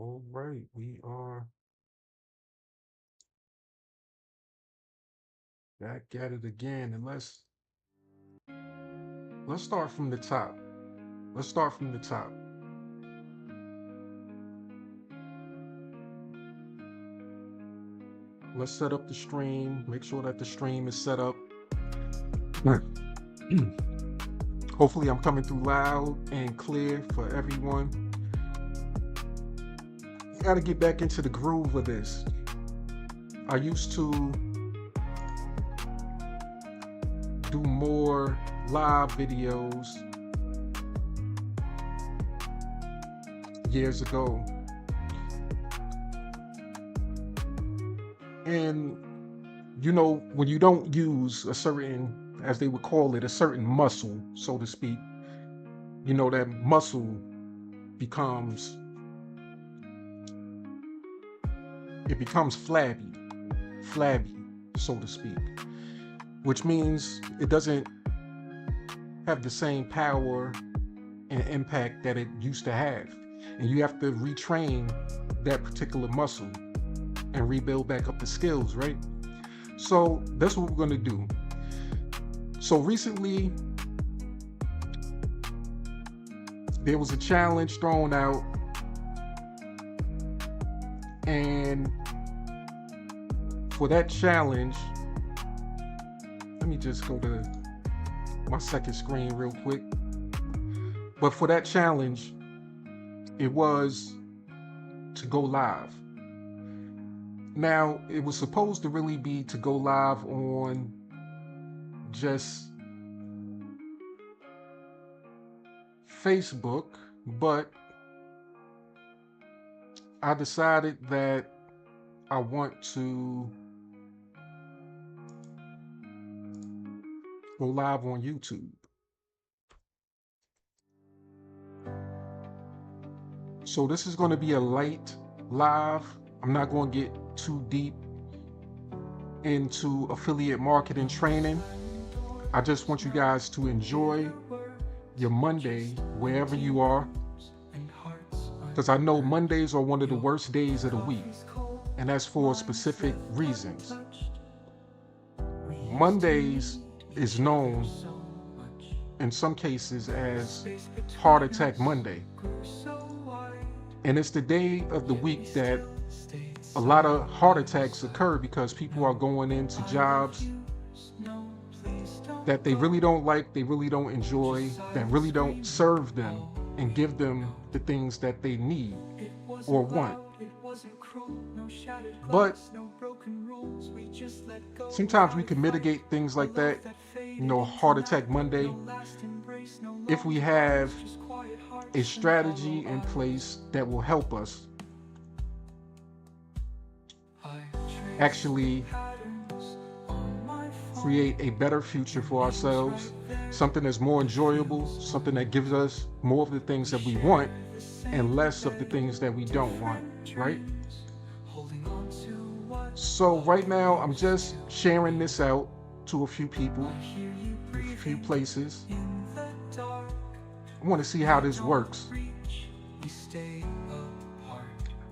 All right, we are back at it again, and let's start from the top. Let's start from the top. Let's set up the stream. Make sure that the stream is set up. Hopefully, I'm coming through loud and clear for everyone. I got to get back into the groove of this. I used to do more live videos years ago. And when you don't use a certain, as they would call it, a certain muscle, so to speak, that muscle becomes flabby, so to speak, which means it doesn't have the same power and impact that it used to have. And you have to retrain that particular muscle and rebuild back up the skills, right? So that's what we're going to do. So recently, there was a challenge thrown out, and for that challenge, let me just go to my second screen real quick. But for that challenge, it was to go live. Now, it was supposed to really be to go live on just Facebook, but I decided that I want to go live on YouTube. So this is going to be a light live. I'm not going to get too deep into affiliate marketing training. I just want you guys to enjoy your Monday wherever you are, because I know Mondays are one of the worst days of the week, and that's for specific reasons. Mondays is known in some cases as Heart Attack Monday, and it's the day of the week that a lot of heart attacks occur because people are going into jobs that they really don't like, they really don't enjoy, that really don't serve them and give them the things that they need or want. But sometimes we can mitigate things like that, Heart Attack Monday, if we have a strategy in place that will help us actually create a better future for ourselves, something that's more enjoyable, something that gives us more of the things that we want and less of the things that we don't want, right? So right now, I'm just sharing this out to a few people, a few places. I want to see how this works. I'm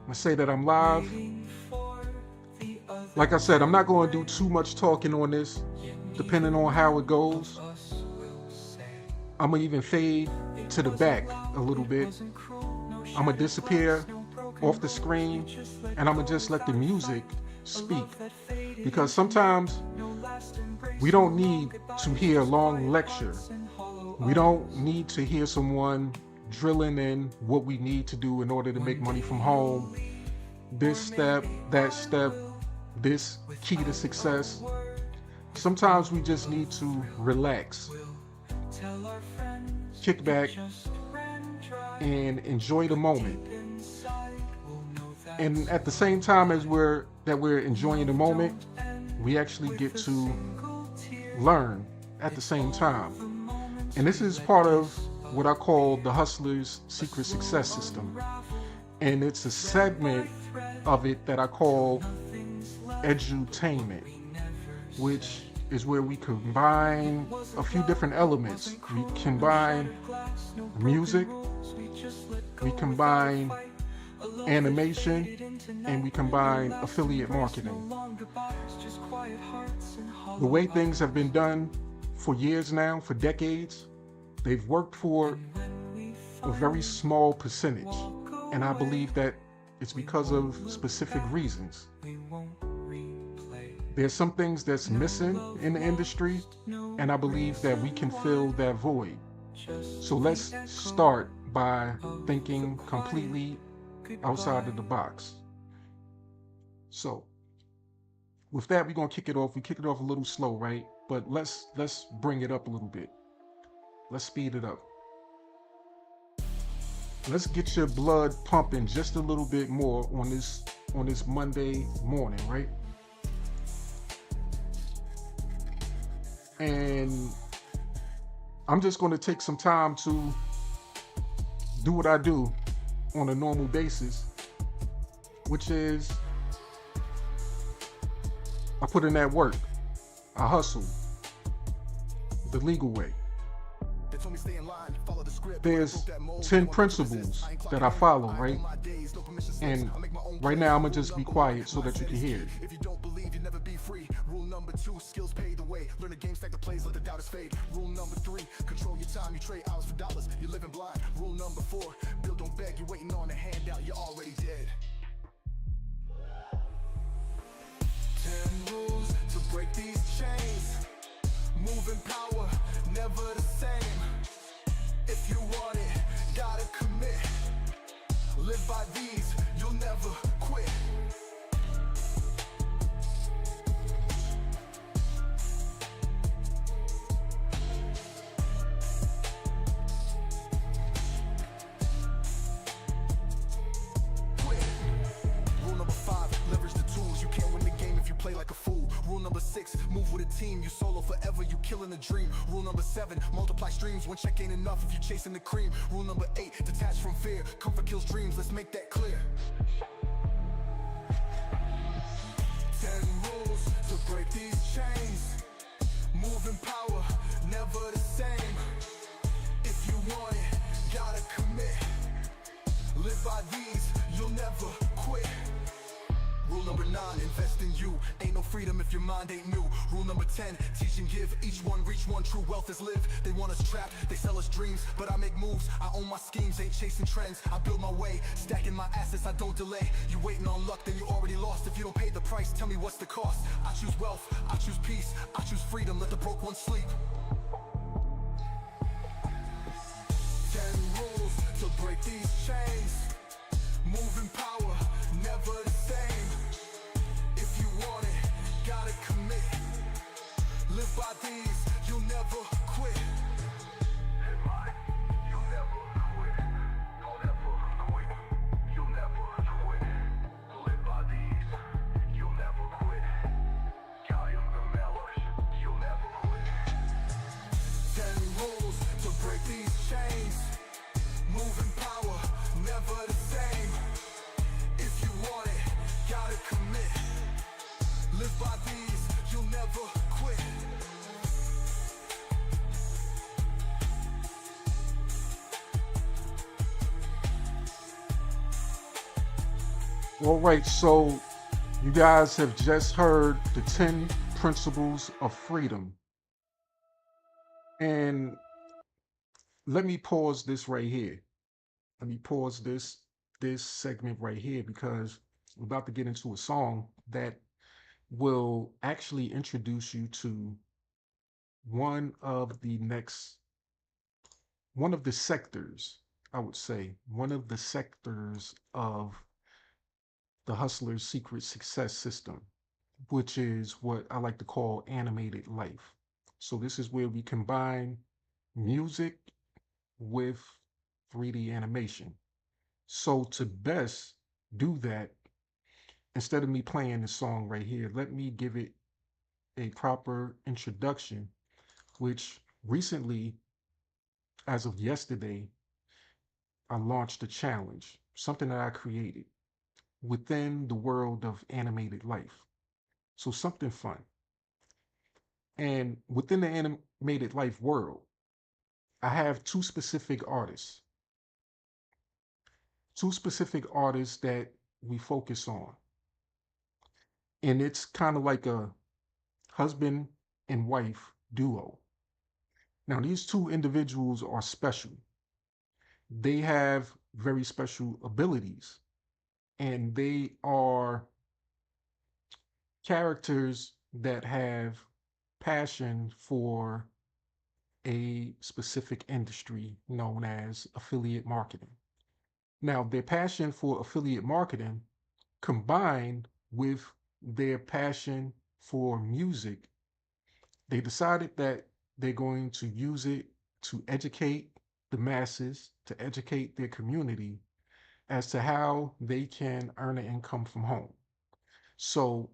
gonna say that I'm live. Like I said, I'm not going to do too much talking on this, depending on how it goes. I'm going to even fade to the back a little bit. I'm going to disappear off the screen, and I'm going to just let the music speak. Because sometimes we don't need to hear a long lecture. We don't need to hear someone drilling in what we need to do in order to make money from home. This step, that step, this key to success. Sometimes we just need to relax, kick back, and enjoy the moment. And at the same time as we're enjoying the moment, we actually get to learn at the same time. And this is part of what I call the Hustler's Secret Success System. And it's a segment of it that I call edutainment, which is where we combine a few different elements. We combine music, we combine animation, and we combine affiliate marketing. The way things have been done for years now, for decades, they've worked for a very small percentage. And I believe that it's because of specific reasons. There's some things that's missing in the industry, and I believe that we can fill that void. So let's start by thinking completely outside of the box. So with that, we're gonna kick it off. We kick it off a little slow, right? But let's bring it up a little bit. Let's speed it up. Let's get your blood pumping just a little bit more on this Monday morning, right? And I'm just going to take some time to do what I do on a normal basis, which is I put in that work. I hustle the legal way. There's 10 principles that I follow, right? And right now I'm gonna just be quiet so that you can hear it. If you don't believe, you never be free. Rule number 2, skills pay the way. Learn the game, stack the plays, let the doubters fade. Rule number 3, control your time, you trade hours for dollars. You're living blind. Rule number 4, build, don't beg, you're waiting on a handout, you're already dead. 10 rules to break these chains. Moving power, never the same. If you want it, gotta commit. Live by these, you'll never quit. Rule number 5, leverage the tools. You can't win the game if you play like a fool. Rule number 6, move with a team. You solo forever, you killing a dream. Rule number 7, multiply streams. One check ain't enough if you're chasing the cream. Rule number 8, detach from fear. Comfort kills dreams, let's make that clear. 10 rules to break these chains. Moving power, never the same. If you want it, gotta commit. Live by these, you'll never quit. Rule number 9, invest in you. Ain't no freedom if your mind ain't new. Rule number 10, teach and give. Each one reach one, true wealth is live. They want us trapped, they sell us dreams. But I make moves, I own my schemes. Ain't chasing trends, I build my way. Stacking my assets, I don't delay. You waiting on luck, then you already lost. If you don't pay the price, tell me what's the cost. I choose wealth, I choose peace, I choose freedom. Let the broke one sleep. 10 rules to break these chains. Moving power, never the same. If you want it, gotta commit. Live by these, you'll never quit. Live by, you'll never quit. Don't ever quit. You'll never quit. Live by these, you'll never quit. Kyle Mellish, you'll never quit. 10 rules to break these chains. Moving power, never the same. If you want it, gotta commit. Live by these, you'll never quit. All right, so you guys have just heard the 10 principles of freedom. And let me pause this right here. Let me pause this segment right here because we're about to get into a song that will actually introduce you to one of the sectors, I would say, one of the sectors of the hustler's secret success system, which is what I like to call animated life. So this is where we combine music with 3D animation. So to best do that, instead of me playing the song right here, let me give it a proper introduction, which recently, as of yesterday, I launched a challenge, something that I created within the world of animated life. So something fun. And within the animated life world, I have 2 specific artists. two specific artists that we focus on. And it's kind of like a husband and wife duo. Now, these two individuals are special. They have very special abilities, and they are characters that have passion for a specific industry known as affiliate marketing. Now, their passion for affiliate marketing combined with their passion for music, they decided that they're going to use it to educate the masses, to educate their community as to how they can earn an income from home. So,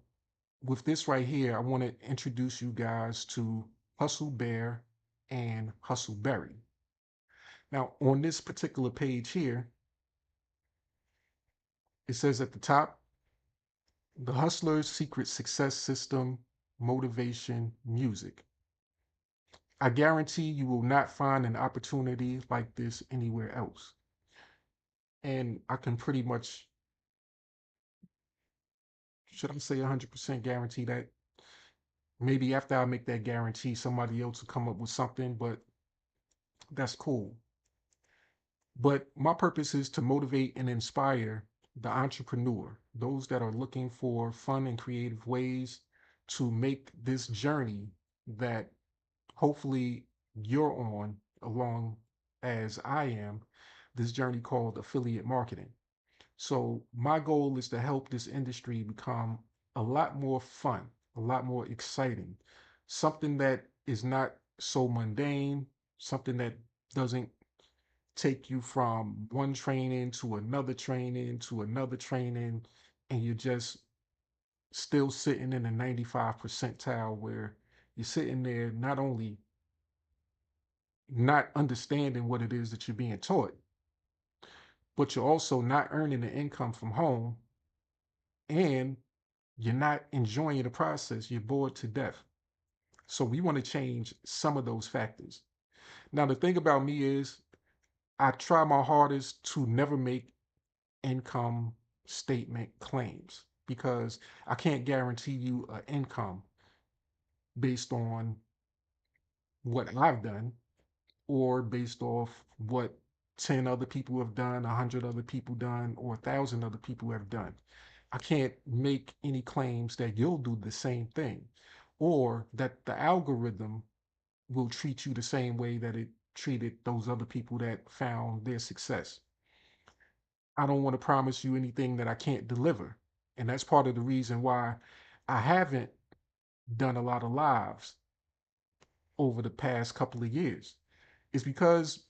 with this right here, I want to introduce you guys to Hustle Bear and Hustle Berry. Now, on this particular page here, it says at the top, the Hustler's Secret Success System, Motivation, Music. I guarantee you will not find an opportunity like this anywhere else. And I can pretty much, should I say 100% guarantee that? Maybe after I make that guarantee, somebody else will come up with something, but that's cool. But my purpose is to motivate and inspire the entrepreneur, those that are looking for fun and creative ways to make this journey that hopefully you're on along as I am, this journey called affiliate marketing. So my goal is to help this industry become a lot more fun, a lot more exciting, something that is not so mundane, something that doesn't take you from one training to another training to another training, and you're just still sitting in the 95 percentile where you're sitting there not only not understanding what it is that you're being taught, but you're also not earning the income from home and you're not enjoying the process. You're bored to death. So we want to change some of those factors. Now, the thing about me is I try my hardest to never make income statement claims because I can't guarantee you an income based on what I've done or based off what 10 other people have done, 100 other people done, or 1,000 other people have done. I can't make any claims that you'll do the same thing or that the algorithm will treat you the same way that it treated those other people that found their success. I don't want to promise you anything that I can't deliver. And that's part of the reason why I haven't done a lot of lives over the past couple of years. Is because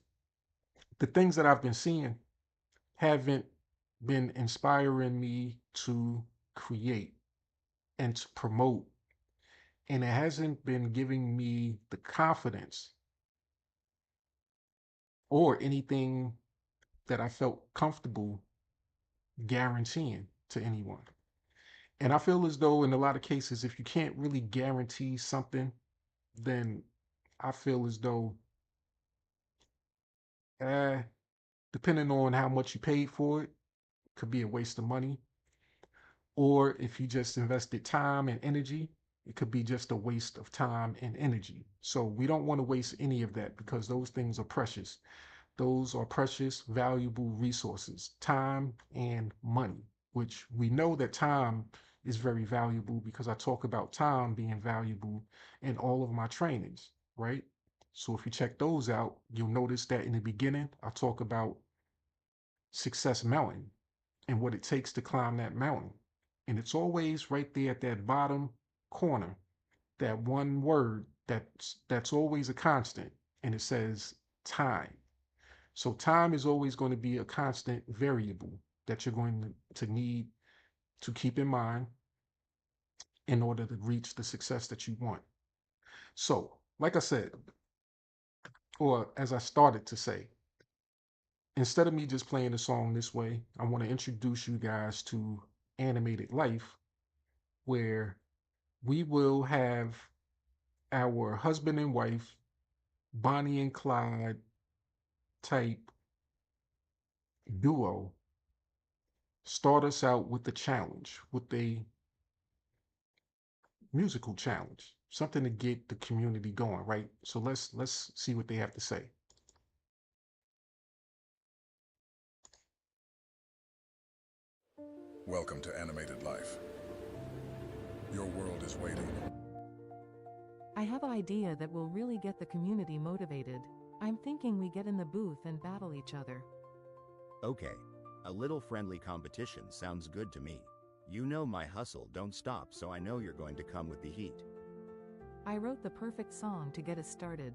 the things that I've been seeing haven't been inspiring me to create and to promote. And it hasn't been giving me the confidence or anything that I felt comfortable guaranteeing to anyone. And I feel as though in a lot of cases, if you can't really guarantee something, then I feel as though, eh, depending on how much you paid for it, could be a waste of money. Or if you just invested time and energy, it could be just a waste of time and energy. So we don't want to waste any of that because those things are precious. Those are precious, valuable resources, time and money, which we know that time is very valuable because I talk about time being valuable in all of my trainings, right? So if you check those out, you'll notice that in the beginning, I talk about Success Mountain and what it takes to climb that mountain. And it's always right there at that bottom corner, that one word that's always a constant, and it says time. So time is always going to be a constant variable that you're going to need to keep in mind in order to reach the success that you want. So, like I said, or as I started to say, instead of me just playing the song this way, I want to introduce you guys to Animated Life, where we will have our husband and wife, Bonnie and Clyde type duo start us out with the challenge, with a musical challenge, something to get the community going, right? So let's see what they have to say. Welcome to Animated Life. Your world is waiting. I have an idea that will really get the community motivated. I'm thinking we get in the booth and battle each other. Okay, a little friendly competition sounds good to me. You know my hustle don't stop, so I know you're going to come with the heat. I wrote the perfect song to get us started.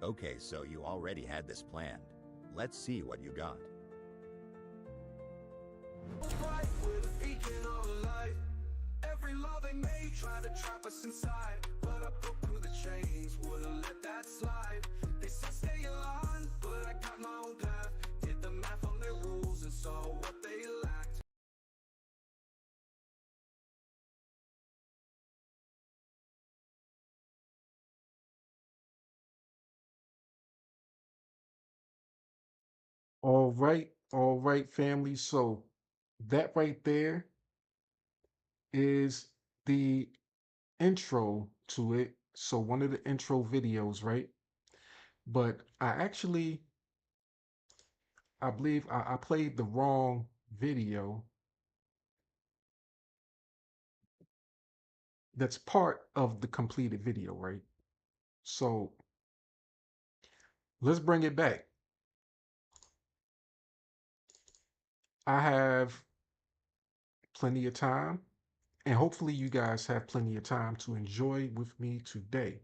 Okay, so you already had this planned. Let's see what you got. Fight with a beacon of light. Every law they made tried to trap us inside, but I broke through the chains, wouldn't let that slide. They said stay aligned, but I got my own path. Did the math on their rules and saw what they lacked. All right, family. So that right there is the intro to it. So one of the intro videos, right? But I believe I played the wrong video. That's part of the completed video, right? So let's bring it back. I have plenty of time, and hopefully you guys have plenty of time to enjoy with me today.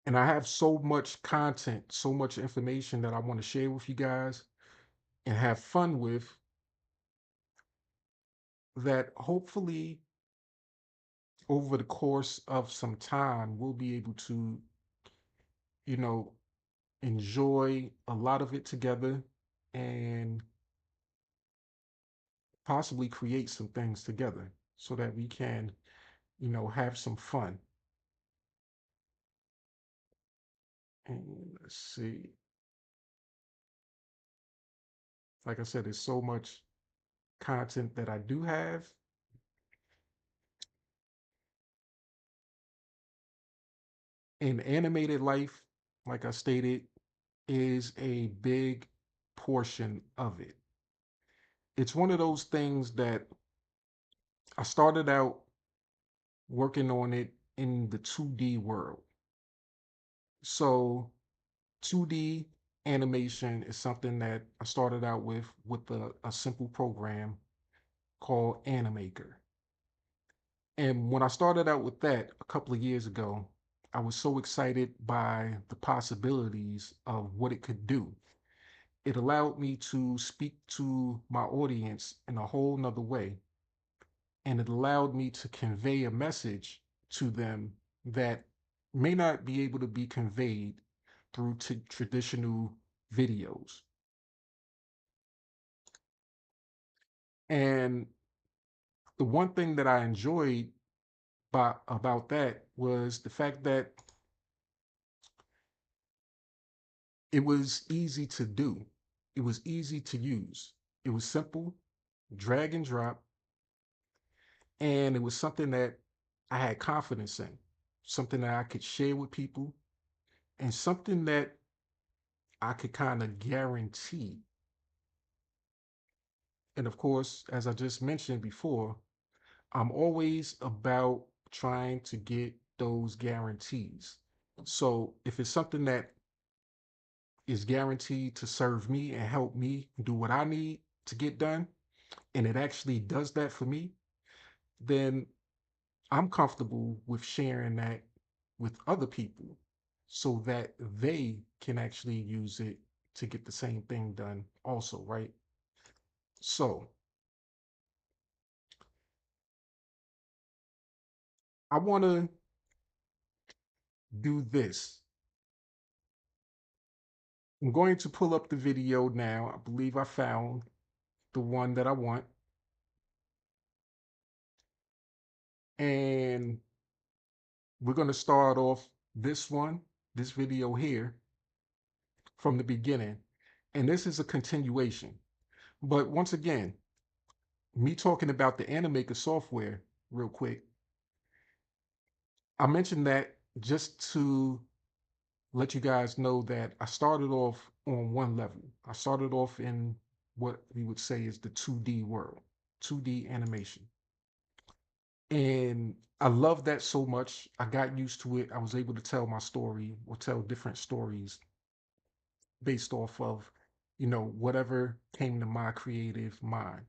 And I have so much content, so much information that I want to share with you guys and have fun with, that hopefully over the course of some time we'll be able to, you know, enjoy a lot of it together and possibly create some things together so that we can, have some fun. And let's see. Like I said, there's so much content that I do have. And animated life, like I stated, is a big portion of it. It's one of those things that I started out working on it in the 2D world. So 2D animation is something that I started out with a simple program called Animaker. And when I started out with that a couple of years ago, I was so excited by the possibilities of what it could do. It allowed me to speak to my audience in a whole nother way. And it allowed me to convey a message to them that may not be able to be conveyed through traditional videos. And the one thing that I enjoyed about that was the fact that it was easy to do. It was easy to use. It was simple, drag and drop, and it was something that I had confidence in, something that I could share with people, and something that I could kind of guarantee. And of course, as I just mentioned before, I'm always about trying to get those guarantees. So if it's something that is guaranteed to serve me and help me do what I need to get done, and it actually does that for me, then I'm comfortable with sharing that with other people so that they can actually use it to get the same thing done also, right? So I want to do this. I'm going to pull up the video now. I believe I found the one that I want. And we're going to start off this video here from the beginning. And this is a continuation. But once again, me talking about the Animaker software real quick, I mentioned that just to let you guys know that I started off on one level. I started off in what we would say is the 2D world, 2D animation. And I love that so much. I got used to it. I was able to tell my story or tell different stories based off of, whatever came to my creative mind.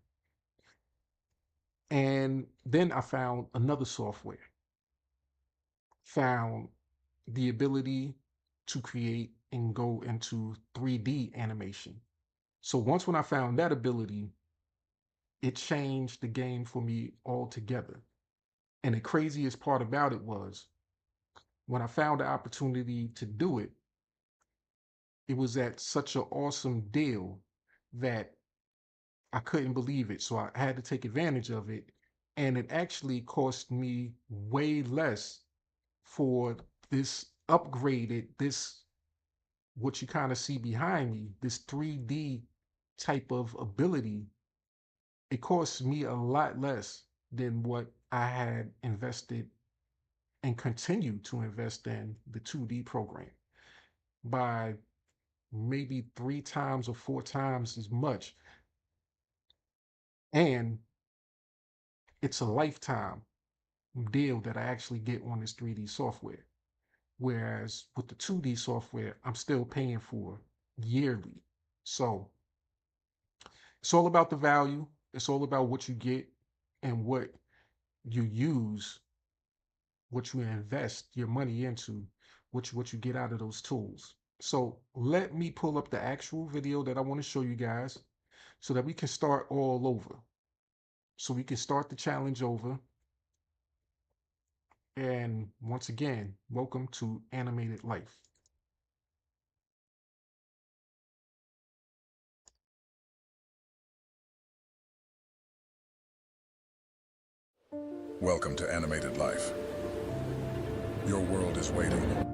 And then I found another software, found the ability to create and go into 3D animation. So once when I found that ability, it changed the game for me altogether. And the craziest part about it was when I found the opportunity to do it, it was at such an awesome deal that I couldn't believe it. So I had to take advantage of it. And it actually cost me way less for this upgraded, this what you kind of see behind me, this 3D type of ability. It cost me a lot less than what I had invested and continue to invest in the 2D program by maybe 3 times or 4 times as much. And it's a lifetime deal that I actually get on this 3D software. Whereas with the 2D software, I'm still paying for yearly. So it's all about the value. It's all about what you get and what you use, what you invest your money into, what you get out of those tools. So let me pull up the actual video that I want to show you guys so that we can start all over. So we can start the challenge over. And once again, welcome to Animated Life. Welcome to Animated Life. Your world is waiting.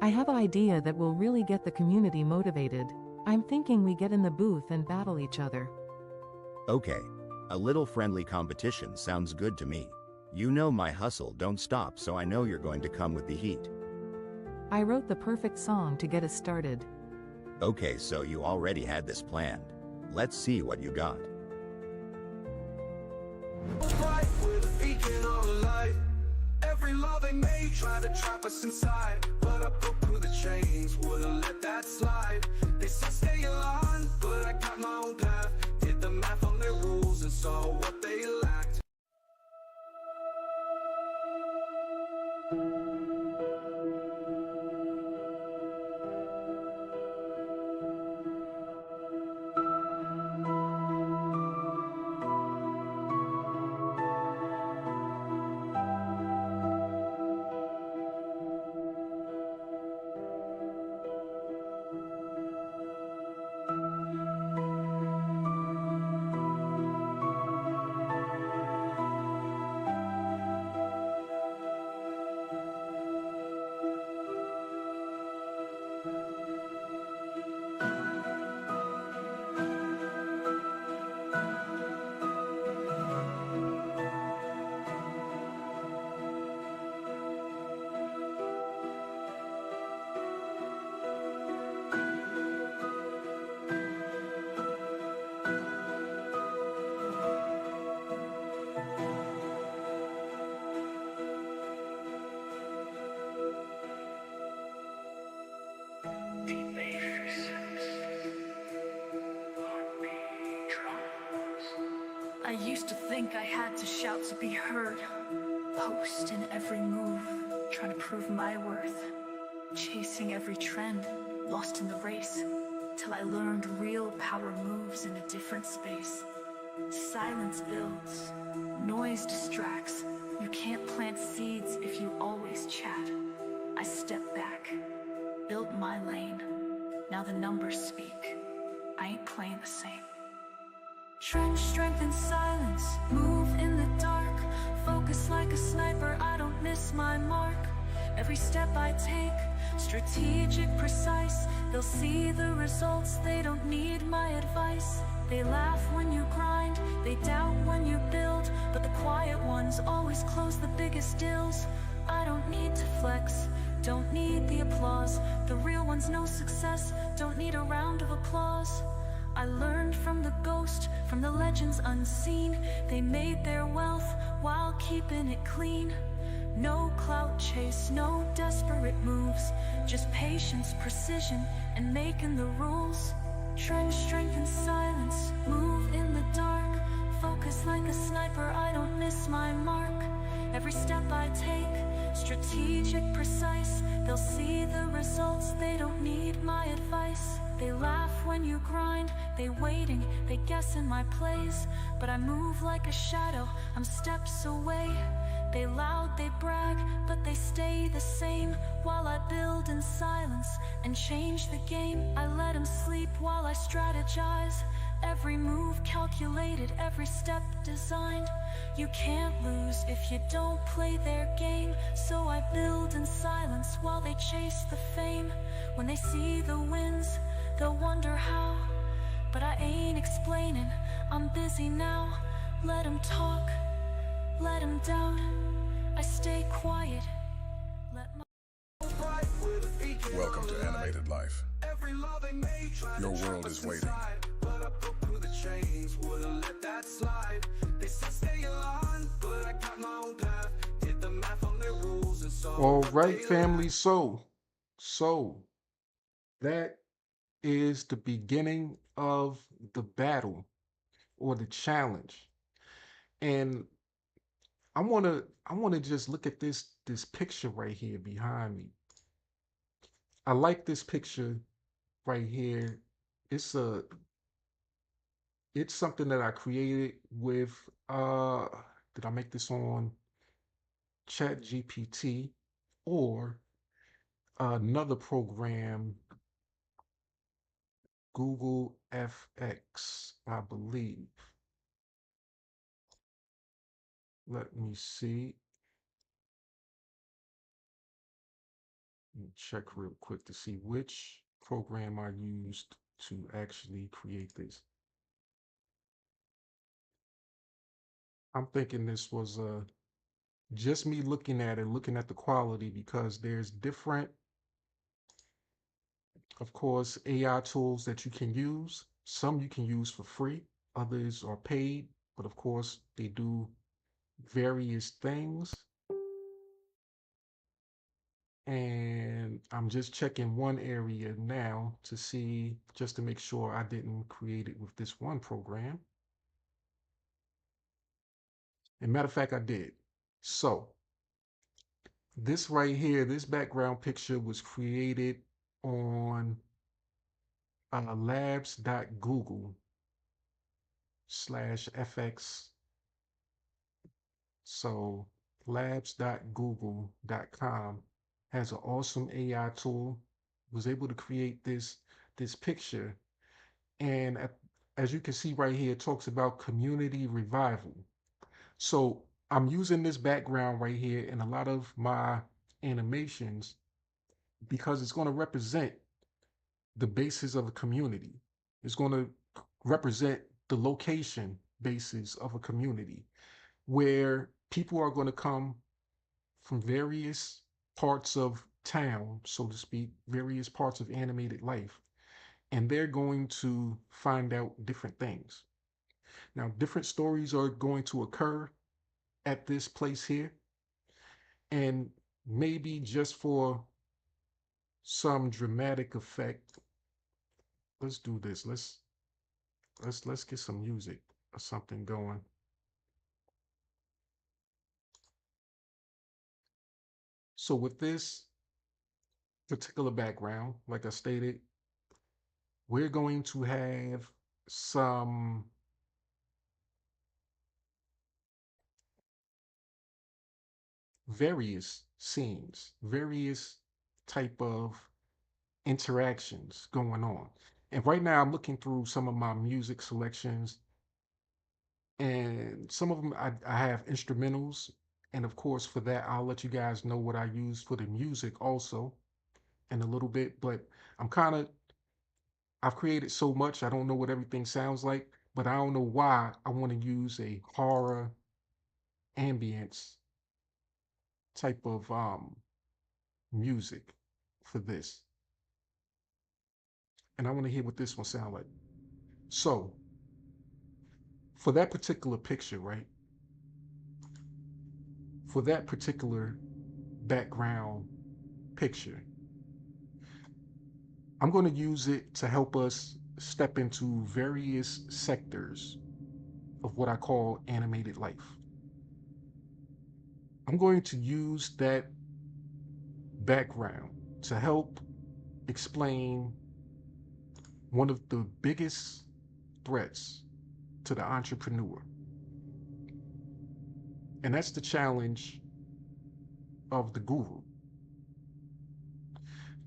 I have an idea that will really get the community motivated. I'm thinking we get in the booth and battle each other. Okay. A little friendly competition sounds good to me. You know my hustle don't stop, so I know you're going to come with the heat. I wrote the perfect song to get us started. Okay, so you already had this planned. Let's see what you got. Right with a beacon of light. Every law they made tried to trap us inside, but I broke through the chains, wouldn't let that slide. They said stay aligned, but I got my own path. Did the math on their rules and saw what they lacked. I used to think I had to shout to be heard, post in every move, trying to prove my worth, chasing every trend, lost in the race, till I learned real power moves in a different space. Silence builds, noise distracts. You can't plant seeds if you always chat. I stepped back, built my lane. Now the numbers speak. I ain't playing the same. Trench strength in silence, move in the dark. Focus like a sniper, I don't miss my mark. Every step I take, strategic, precise. They'll see the results, they don't need my advice. They laugh when you grind, they doubt when you build, but the quiet ones always close the biggest deals. I don't need to flex, don't need the applause. The real ones know success, don't need a round of applause. I learned from the ghost, from the legends unseen. They made their wealth while keeping it clean. No clout chase, no desperate moves, just patience, precision, and making the rules. Trench strength and silence, move in the dark. Focus like a sniper, I don't miss my mark. Every step I take, strategic, precise. They'll see the results, they don't need my advice. They laugh when you grind, they waiting, they guessing my plays. But I move like a shadow, I'm steps away. They loud, they brag, but they stay the same. While I build in silence and change the game, I let them sleep while I strategize. Every move calculated, every step designed. You can't lose if you don't play their game. So I build in silence while they chase the fame. When they see the wins, they'll wonder how. But I ain't explaining, I'm busy now. Let them talk, let them doubt. I stay quiet, let my Welcome to Animated Life. Your world is waiting. But I broke through the chains, wouldn't let that slide. They said stay on, but I got my own path. Did the math on their rules and so. All right, family. So that is the beginning of the battle or the challenge. And I wanna just look at this picture right here behind me. I like this picture right here. It's a it's something that I created with did I make this on Chat GPT or another program, Google FX, I believe. Let me see. Let me check real quick to see which program I used to actually create this. I'm thinking this was just me looking at it, looking at the quality, because there's different, of course, AI tools that you can use. Some you can use for free, others are paid, but of course they do various things. And I'm just checking one area now to see, just to make sure I didn't create it with this one program. And matter of fact, I did. So this right here, this background picture was created on labs.google/fx. So labs.google.com has an awesome AI tool. Was able to create this picture, and as you can see right here, it talks about community revival. So I'm using this background right here in a lot of my animations because it's going to represent the basis of a community. It's going to represent the location basis of a community where people are going to come from various parts of town, so to speak, various parts of animated life, and they're going to find out different things. Now, different stories are going to occur at this place here, and maybe just for some dramatic effect, let's do this. Let's get some music or something going. So with this particular background, like I stated, we're going to have some various scenes, various type of interactions going on. And right now I'm looking through some of my music selections, and some of them I have instrumentals, And of course, for that, I'll let you guys know what I use for the music also in a little bit. But I'm kind of, I've created so much, I don't know what everything sounds like, but I don't know why I want to use a horror ambience type of music for this. And I want to hear what this one sound like. So for that particular picture, right? For that particular background picture, I'm going to use it to help us step into various sectors of what I call animated life. I'm going to use that background to help explain one of the biggest threats to the entrepreneur. And that's the challenge of the guru.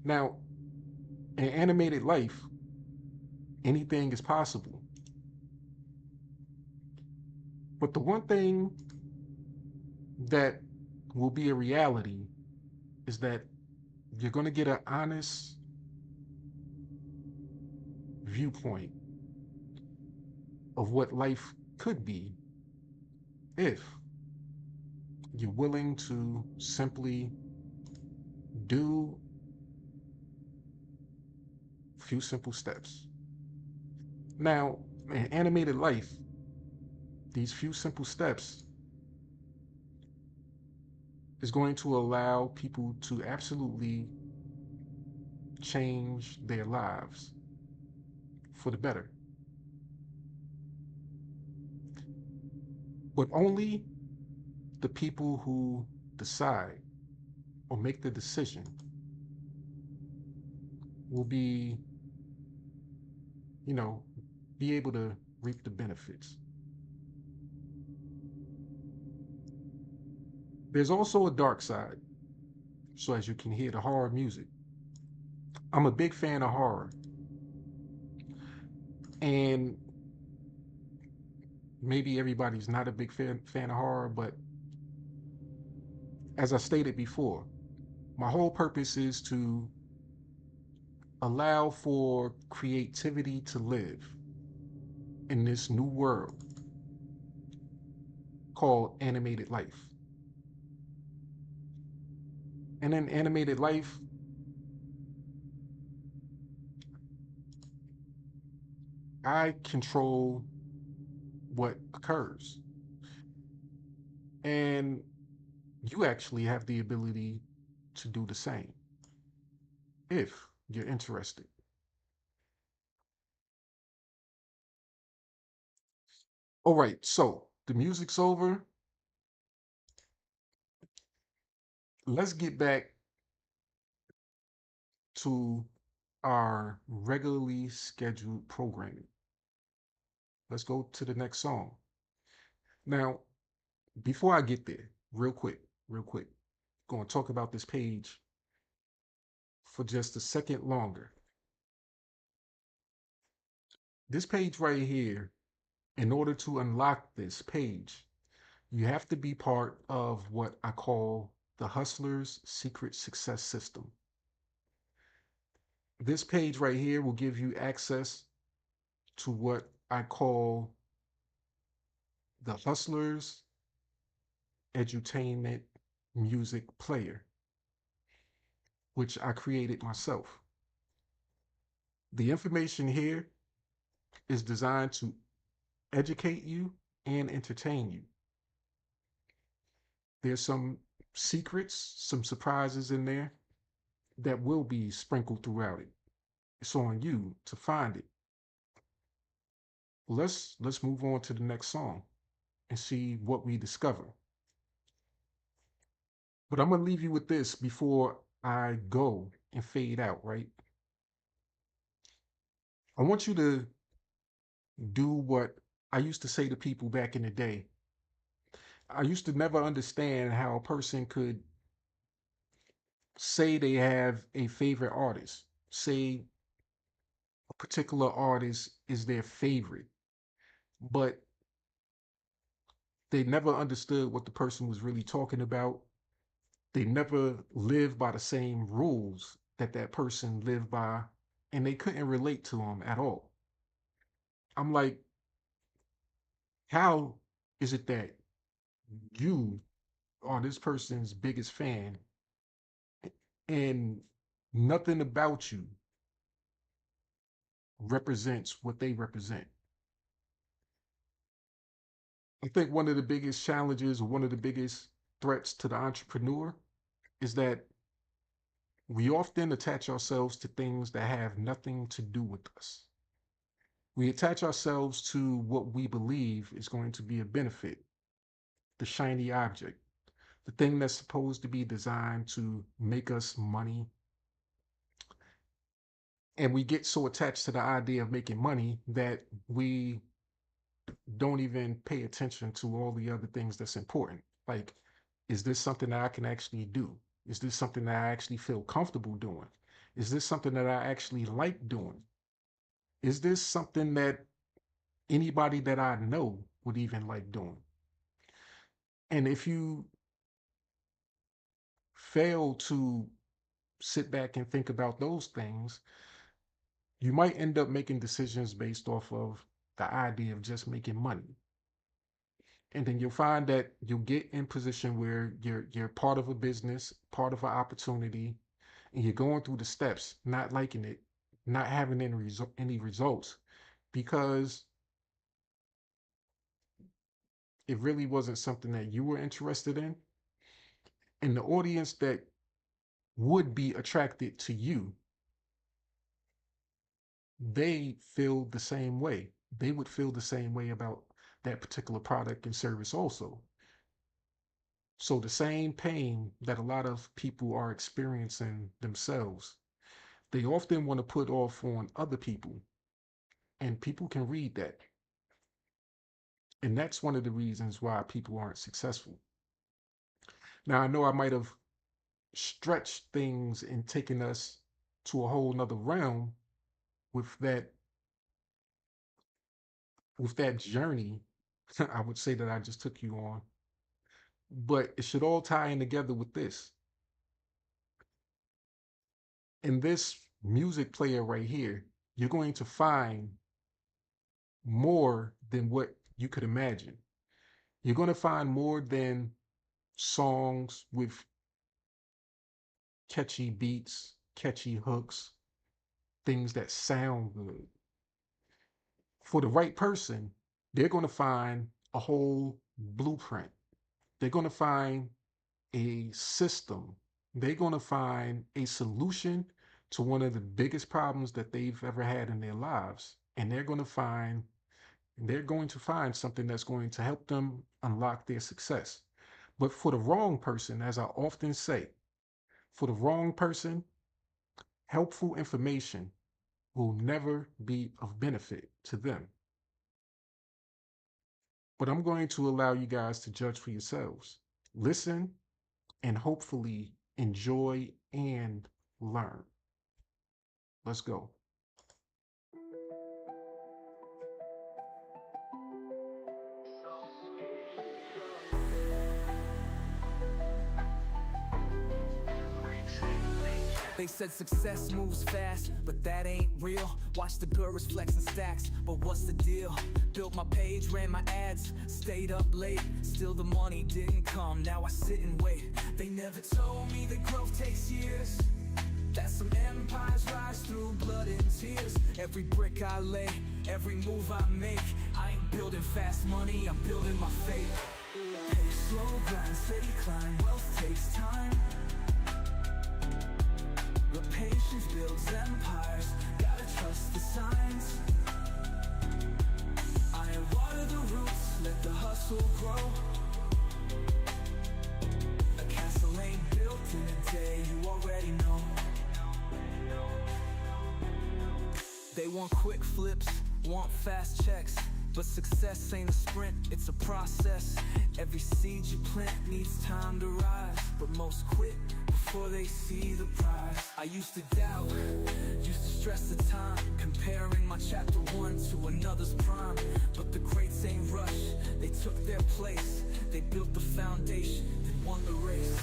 Now, in animated life, anything is possible. But the one thing that will be a reality is that you're going to get an honest viewpoint of what life could be if you're willing to simply do a few simple steps. Now, in animated life, these few simple steps is going to allow people to absolutely change their lives for the better. But only the people who decide or make the decision will be, you know, be able to reap the benefits. There's also a dark side. So as you can hear the horror music, I'm a big fan of horror. And maybe everybody's not a big fan of horror, but as I stated before, my whole purpose is to allow for creativity to live in this new world called animated life. And in animated life, I control what occurs. And you actually have the ability to do the same if you're interested. All right, so the music's over. Let's get back to our regularly scheduled programming. Let's go to the next song. Now, before I get there, real quick, going to talk about this page for just a second longer. This page right here, in order to unlock this page, you have to be part of what I call the Hustler's Secret Success System. This page right here will give you access to what I call the Hustler's Edutainment Music Player, which I created myself. The information here is designed to educate you and entertain you. There's some secrets, some surprises in there that will be sprinkled throughout it. It's on you to find it. Let's move on to the next song and see what we discover. But I'm gonna leave you with this before I go and fade out, right? I want you to do what I used to say to people back in the day. I used to never understand how a person could say they have a favorite artist, say a particular artist is their favorite, but They never understood what the person was really talking about. They never lived by the same rules that that person lived by, and they couldn't relate to them at all. I'm like, how is it that you are this person's biggest fan and nothing about you represents what they represent? I think one of the biggest challenges, or one of the biggest threats to the entrepreneur is that we often attach ourselves to things that have nothing to do with us. We attach ourselves to what we believe is going to be a benefit, the shiny object, the thing that's supposed to be designed to make us money. And we get so attached to the idea of making money that we don't even pay attention to all the other things that's important. Like, is this something that I can actually do? Is this something that I actually feel comfortable doing? Is this something that I actually like doing? Is this something that anybody that I know would even like doing? And if you fail to sit back and think about those things, you might end up making decisions based off of the idea of just making money. And then you'll find that you'll get in position where you're part of a business, part of an opportunity, and you're going through the steps, not liking it, not having any results, because it really wasn't something that you were interested in. And the audience that would be attracted to you, they feel the same way. They would feel the same way about that particular product and service also. So the same pain that a lot of people are experiencing themselves, they often want to put off on other people, and people can read that. And that's one of the reasons why people aren't successful. Now, I know I might have stretched things and taken us to a whole nother realm with that journey. I would say that I just took you on, but it should all tie in together with this. In this music player right here, you're going to find more than what you could imagine. You're going to find more than songs with catchy beats, catchy hooks, things that sound good. For the right person, they're going to find a whole blueprint. They're going to find a system. They're going to find a solution to one of the biggest problems that they've ever had in their lives. And they're going to find something that's going to help them unlock their success. But for the wrong person, as I often say, for the wrong person, helpful information will never be of benefit to them. But I'm going to allow you guys to judge for yourselves. Listen and hopefully enjoy and learn. Let's go. They said success moves fast, but that ain't real. Watch the girls flexing stacks, but what's the deal? Built my page, ran my ads, stayed up late. Still the money didn't come, now I sit and wait. They never told me that growth takes years, that some empires rise through blood and tears. Every brick I lay, every move I make, I ain't building fast money, I'm building my faith. Pace, slow grind, steady climb, wealth takes time. But patience builds empires, gotta trust the signs. I water the roots, let the hustle grow. A castle ain't built in a day, you already know. They want quick flips, want fast checks, but success ain't a sprint, it's a process. Every seed you plant needs time to rise, but most quit before before they see the prize. I used to doubt, used to stress the time, comparing my chapter 1 to another's prime. But the greats ain't rushed, they took their place. They built the foundation, then won the race.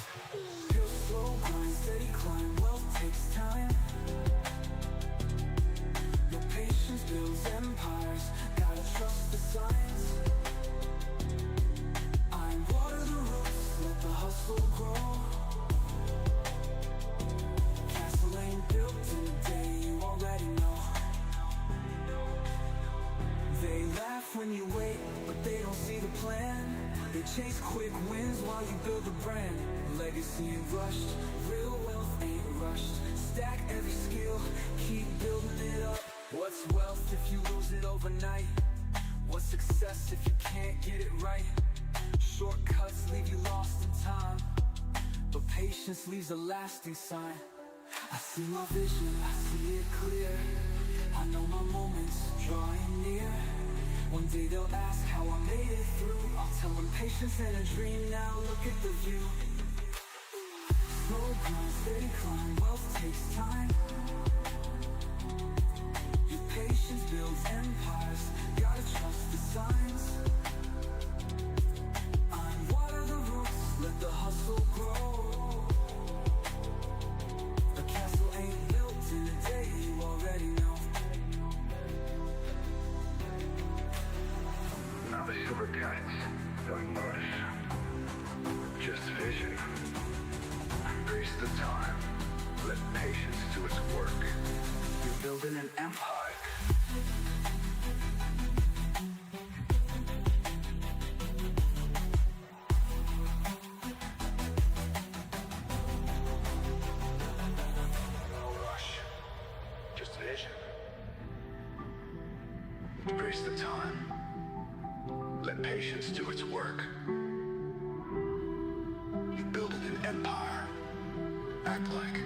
Hill slow, grind, steady climb, wealth takes time. Your patience builds empires, gotta trust the signs. I'm water the roots, let the hustle grow. Castle ain't built in a day, you already know. They laugh when you wait, but they don't see the plan. They chase quick wins while you build a brand. Legacy ain't rushed, real wealth ain't rushed. Stack every skill, keep building it up. What's wealth if you lose it overnight? What's success if you can't get it right? Shortcuts leave you lost in time, but patience leaves a lasting sign. I see my vision, I see it clear. I know my moment's drawing near. One day they'll ask how I made it through. I'll tell them patience and a dream, now look at the view. Slow grind, steady climb, wealth takes time. Your patience builds empires, gotta trust the signs. I'm water the roots, let the hustle grow. A castle ain't built in a day, you already know. Now the silver guides don't rush, just vision. Embrace the time, let patience do its work. You're building an empire. No rush, just vision. Embrace the time, let patience do its work. You're building an empire. Act like.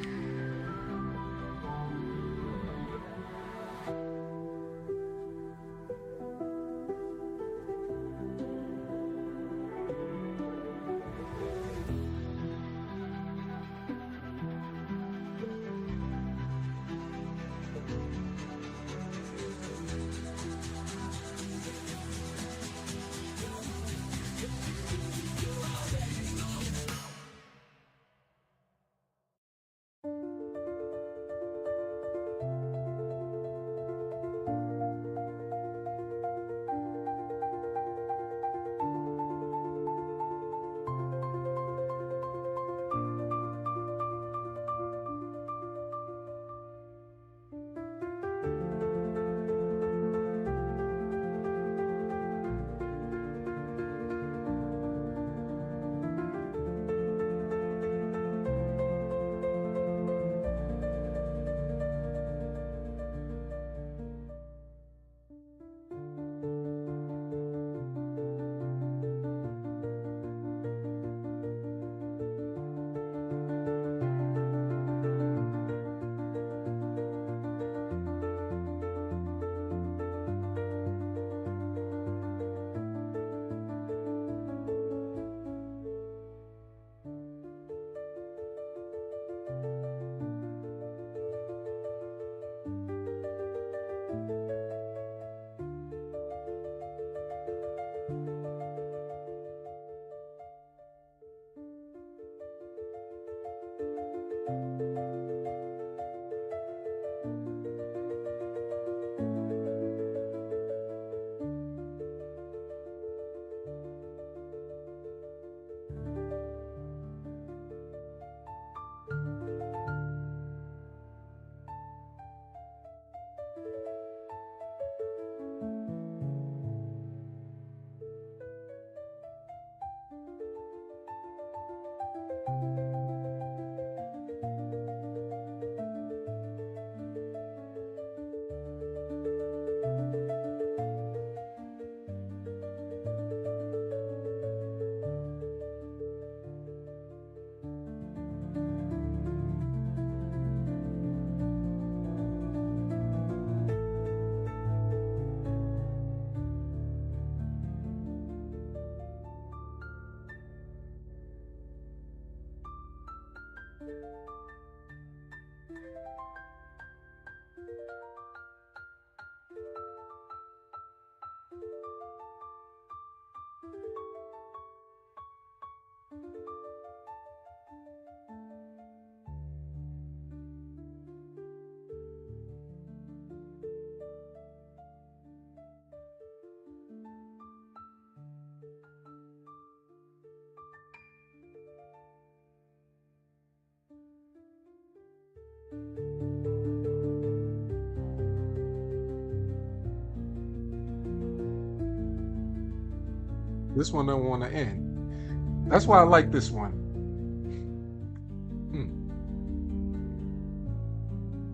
This one don't want to end. That's why I like this one.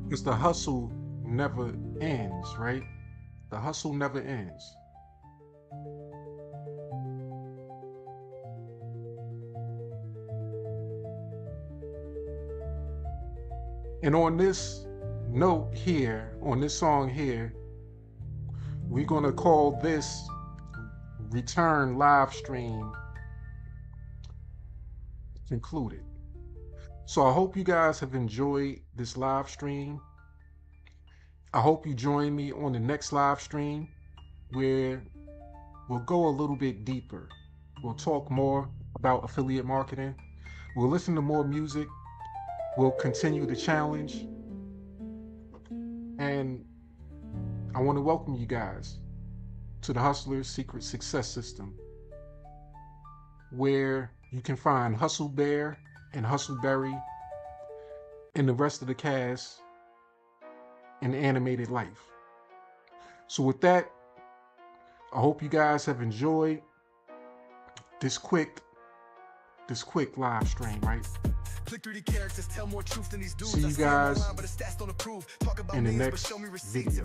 Because the hustle never ends, right? The hustle never ends. And on this note here, on this song here, we're going to call this return live stream concluded. So I hope you guys have enjoyed this live stream. I hope you join me on the next live stream where we'll go a little bit deeper. We'll talk more about affiliate marketing. We'll listen to more music. We'll continue the challenge. And I want to welcome you guys to the Hustler's Secret Success System, where you can find Hustle Bear and Hustle Berry and the rest of the cast in animated life. So with that, I hope you guys have enjoyed this quick live stream, right? See you guys in the next video.